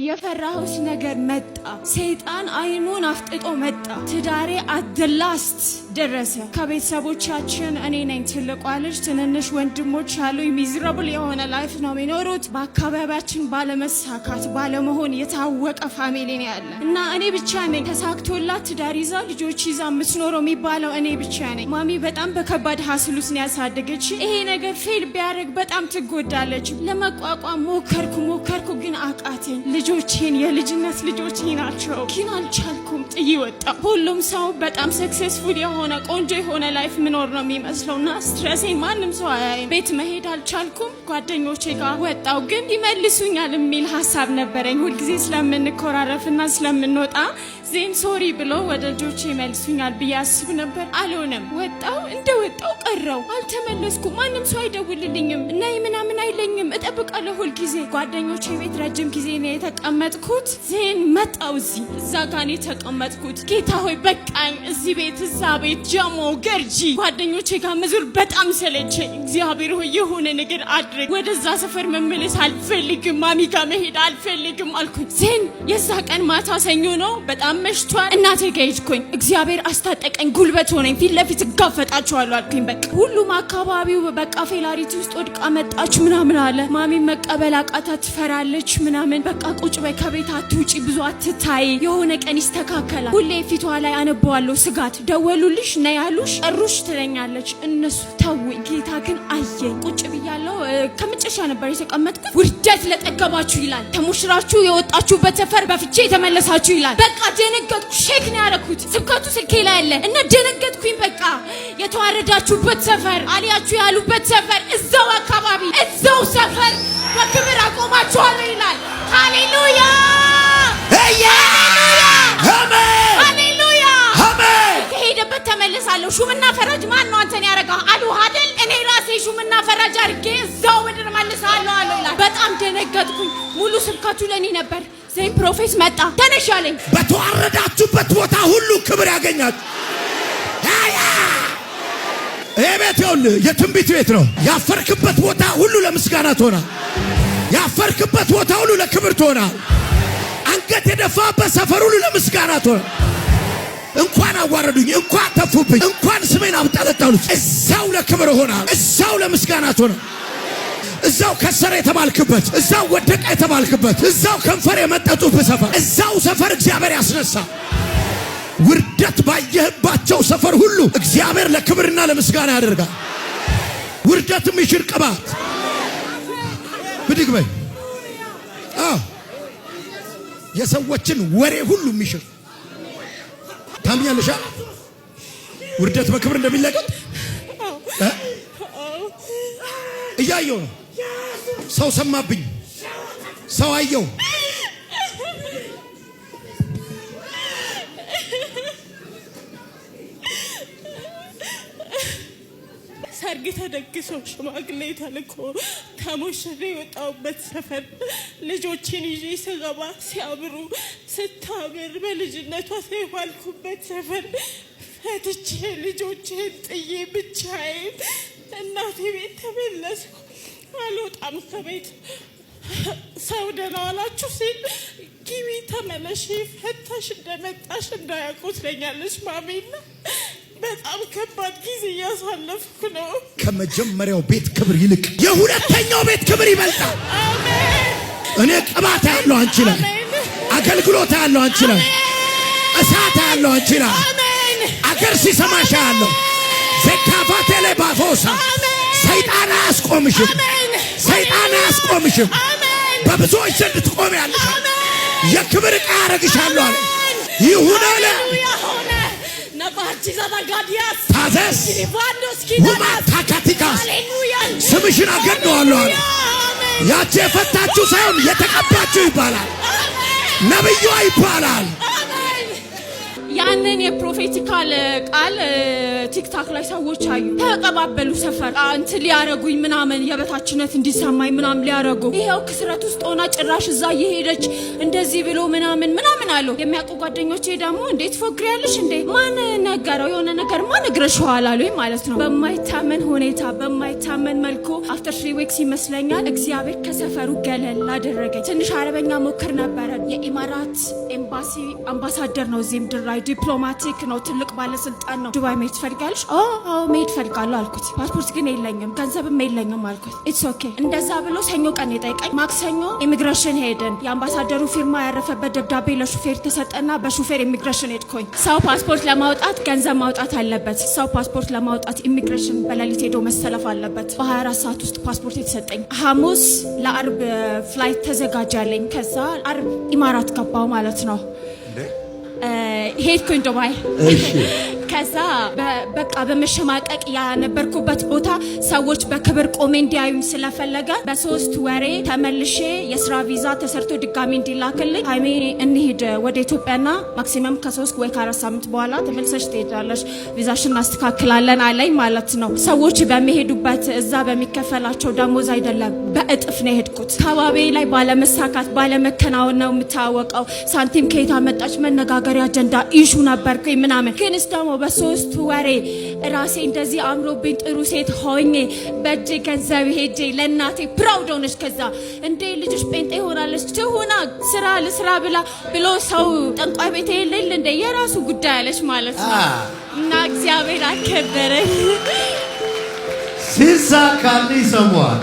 የፈራሁት ነገር መጣ። ሰይጣን አይኑን አፍጥጦ መጣ። ትዳሬ አደላስት ደረሰ። ከቤተሰቦቻችን እኔ ነኝ ትልቋ ልጅ። ትንንሽ ወንድሞች አሉኝ። ሚዝራብል የሆነ ላይፍ ነው የሚኖሩት። በአካባቢያችን ባለመሳካት ባለመሆን የታወቀ ፋሚሊ ነው ያለ እና እኔ ብቻ ነኝ ተሳክቶላት ትዳር ይዛ ልጆች ይዛ የምትኖረው የሚባለው እኔ ብቻ ነኝ። ማሚ በጣም በከባድ ሀስሉስ ነው ያሳደገች። ይሄ ነገር ፌል ቢያደርግ በጣም ትጎዳለች። ለመቋቋም ሞከርኩ ግን አቃተኝ። ልጆቼን የልጅነት ልጆቼ ናቸው ግን አልቻልኩም። ጥዬ ወጣ። ሁሉም ሰው በጣም ሰክሰስፉል የሆነ ቆንጆ የሆነ ላይፍ ምኖር ነው የሚመስለውና ስትረሴን ማንም ሰው አያይም። ቤት መሄድ አልቻልኩም። ጓደኞቼ ጋር ወጣው ግን ይመልሱኛል የሚል ሀሳብ ነበረኝ። ሁልጊዜ ስለምንኮራረፍና ስለምንወጣ ዜን ሶሪ ብሎ ወደ ልጆቼ ይመልሱኛል ብዬ አስብ ነበር። አልሆነም። ወጣው ቀረው። አልተመለስኩም። ማንም ሰው አይደውልልኝም እና ምናምን አይለኝም። እጠብቃለሁ ሁልጊዜ። ጓደኞቼ ቤት ረጅም ጊዜ ነው የተቀመጥኩት። ዜን መጣው እዛ ጋር ነው የተቀመጥኩት። ጌታ ሆይ በቃኝ። እዚህ ቤት እዛ ቤት ጃሞ ገርጂ ጓደኞቼ ጋር መዞር በጣም ሰለቸኝ። እግዚአብሔር ሆይ የሆነ ነገር አድርግ። ወደዛ ሰፈር መመለስ አልፈልግም። ማሚ ጋር መሄድ አልፈልግም አልኩኝ። ዜን የዛ ቀን ማታ ሰኞ ነው። በጣም መሽቷል። እናቴ ጋር ሄድኩኝ። እግዚአብሔር አስታጠቀኝ፣ ጉልበት ሆነኝ። ፊት ለፊት እጋፈጣቸዋለሁ አልኩኝ። በቃ ሁሉም አካባቢው በቃ ፌላሪቲ ውስጥ ወድቃ መጣች ምናምን አለ። ማሚ መቀበል አቃታት፣ ትፈራለች ምናምን። በቃ ቁጭ በይ፣ ከቤት አትውጪ፣ ብዙ አትታይ፣ የሆነ ቀን ይስተካከላል። ሁሌ ፊቷ ላይ አነበዋለሁ ስጋት። ደወሉልሽ ነይ ያሉሽ ጠሩሽ ትለኛለች። እነሱ ተውኝ። ጌታ ግን አየኝ። ቁጭ ብያለሁ። ከመጨረሻ ነበር የተቀመጥኩት። ውርደት ለጠገባችሁ ይላል። ተሞሽራችሁ የወጣችሁበት ሰፈር በፍቼ የተመለሳችሁ ይላል። በቃ ደነገጥኩ። ሼክ ነው ያደረኩት። ስብከቱ ስልኬ ላይ አለ እና ደነገጥኩኝ። በቃ የተዋረዳችሁበት ሰፈር አልያችሁ ያሉበት ሰፈር እዛው አካባቢ እዛው ሰፈር በክብር አቆማችኋለሁ ይላል። ሃሌሉያ ሃሌሉያ አሜን። ከሄደበት ተመለሳለሁ። ሹምና ፈራጅ ማን ነው አንተን ያረጋው አሉ አይደል? እኔ ራሴ ሹምና ፈራጅ አድርጌ እዛው ምድር መልሳለሁ አለ ይላል። በጣም ደነገጥኩኝ። ሙሉ ስብከቱ ለኔ ነበር። ዘይን ፕሮፌት መጣ። ተነሻለኝ። በተዋረዳችሁበት ቦታ ሁሉ ክብር ያገኛል። ይሄ ቤት ይኸውልህ የትንቢት ቤት ነው። ያፈርክበት ቦታ ሁሉ ለምስጋና ትሆናል። ያፈርክበት ቦታ ሁሉ ለክብር ትሆናል። አንገት የደፋበት ሰፈር ሁሉ ለምስጋና ትሆናል። እንኳን አዋረዱኝ፣ እንኳን ተፉብኝ፣ እንኳን ስሜን አብጠለጠሉት፣ እዛው ለክብር ሆናል። እዛው ለምስጋና ትሆናል። እዛው ከሰረ የተባልክበት፣ እዛው ወደቀ የተባልክበት፣ እዛው ከንፈር የመጠጡበት ሰፈር፣ እዛው ሰፈር እግዚአብሔር ያስነሳ። ውርደት ባየህባቸው ሰፈር ሁሉ እግዚአብሔር ለክብርና ለምስጋና ያደርጋል። ውርደትም ይሽር ቅባት ብድግ በይ። የሰዎችን ወሬ ሁሉ የሚሽር ታምኛለሽ? ውርደት በክብር እንደሚለቀቅ እያየው ነው። ሰው ሰማብኝ፣ ሰው አየው። ሰርግ ተደግሶ ሽማግሌ ተልኮ ተሞሽሬ የወጣሁበት ሰፈር ልጆችን ይዤ ስገባ ሲያምሩ ስታምር በልጅነቷ ሳይዋልኩበት ሰፈር ፈትቼ ልጆቼን ጥዬ ብቻዬን እናቴ ቤት ተመለስኩ። አልወጣም ከቤት። ሰው ደህና ዋላችሁ ሲል ግቢ ተመለሽ፣ ፈታሽ እንደመጣሽ እንዳያውቁ ትለኛለች ማሜና። በጣም ከባድ ጊዜ እያሳለፍኩ ነው። ከመጀመሪያው ቤት ክብር ይልቅ የሁለተኛው ቤት ክብር ይበልጣል። አሜን። እኔ ቅባት ያለው አንቺ ላይ፣ አገልግሎት ያለው አንቺ ላይ፣ እሳት ያለው አንቺ ላይ፣ አገር ሲሰማሽ ያለው ዘካፋቴሌ ባፎሳ ሰይጣን አያስቆምሽም። ሰይጣን አያስቆምሽም። በብዙዎች ዘንድ ትቆሚያለሽ። የክብር ዕቃ ያረግሻለሁ አለ። ይሁን አለ። ታዘዝ ሁማ ታካቲካስ ስምሽን አገነዋለሁ አለ። ያቺ የፈታችሁ ሳይሆን የተቀባችሁ ይባላል። ነብዩ ይባላል። ያንን የፕሮፌቲካል ቃል ቲክታክ ላይ ሰዎች አዩ፣ ተቀባበሉ። ሰፈር እንትን ሊያረጉኝ ምናምን የበታችነት እንዲሰማኝ ምናምን ሊያረጉ። ይሄው ክስረት ውስጥ ሆና ጭራሽ እዛ እየሄደች እንደዚህ ብሎ ምናምን አሉ። የሚያውቁ ጓደኞቼ ደግሞ እንዴት ፎግሪያለሽ እንዴ ማን ነገረው የሆነ ነገር ማን ነግረሽዋል አሉኝ ማለት ነው። በማይታመን ሁኔታ በማይታመን መልኩ አፍተር 3 ዊክስ ይመስለኛል እግዚአብሔር ከሰፈሩ ገለል አደረገኝ። ትንሽ አረበኛ ሞክር ነበረ። የኢማራት ኤምባሲ አምባሳደር ነው እዚህ ምድር ላይ ዲፕሎማቲክ ነው፣ ትልቅ ባለስልጣን ነው። ዱባይ መሄድ ትፈልጋለሽ? አዎ መሄድ ፈልጋለሁ አልኩት። ፓስፖርት ግን የለኝም ገንዘብም የለኝም አልኩት። ኢትስ ኦኬ እንደዛ ብሎ ሰኞ ቀን የጠይቀኝ። ማክሰኞ ኢሚግሬሽን ሄድን። የአምባሳደሩ ፊርማ ያረፈበት ደብዳቤ ለሹፌር ተሰጠና በሹፌር ኢሚግሬሽን ሄድኩኝ። ሰው ፓስፖርት ለማውጣት ገንዘብ ማውጣት አለበት። ሰው ፓስፖርት ለማውጣት ኢሚግሬሽን በሌሊት ሄዶ መሰለፍ አለበት። በ24 ሰዓት ውስጥ ፓስፖርት የተሰጠኝ። ሐሙስ ለአርብ ፍላይት ተዘጋጃለኝ። ከዛ አርብ ኢማራት ገባው ማለት ነው። ሄድኩኝ ዱባይ። ከዛ በቃ በመሸማቀቅ ያነበርኩበት ቦታ ሰዎች በክብር ቆሜ እንዲያዩኝ ስለፈለገ በ3 ወሬ ተመልሼ የስራ ቪዛ ተሰርቶ ድጋሚ እንዲላክልኝ ሃይሜ እንሂድ ወደ ኢትዮጵያና ማክሲመም ከ3 ወይ ከ4 ሳምንት በኋላ ተመልሰሽ ትሄዳለሽ፣ ቪዛሽን እናስተካክላለን አለኝ ማለት ነው። ሰዎች በሚሄዱበት እዛ በሚከፈላቸው ደሞዝ አይደለም በእጥፍ ነው የሄድኩት። አካባቢ ላይ ባለመሳካት ባለመከናወን ነው የምታወቀው። ሳንቲም ከየት አመጣች መነጋገሪያ አጀንዳ ኢሹ ነበርኩኝ ምናምን። ግን ደግሞ በ3 ወሬ ራሴ እንደዚህ አምሮብኝ ጥሩ ሴት ሆኜ በእጄ ገንዘብ ሄጄ ለእናቴ ፕራውድ ሆነች። ከዛ እንዴ ልጅሽ ጴንጤ ሆናለች ትሁና ስራ ልስራ ብሎ ሰው ጠንቋይ ቤት የሌለ እንደ የራሱ ጉዳይ አለች ማለት ነው። እና እግዚአብሔር አከበረኝ። ሲሳካልኝ ሰሟል።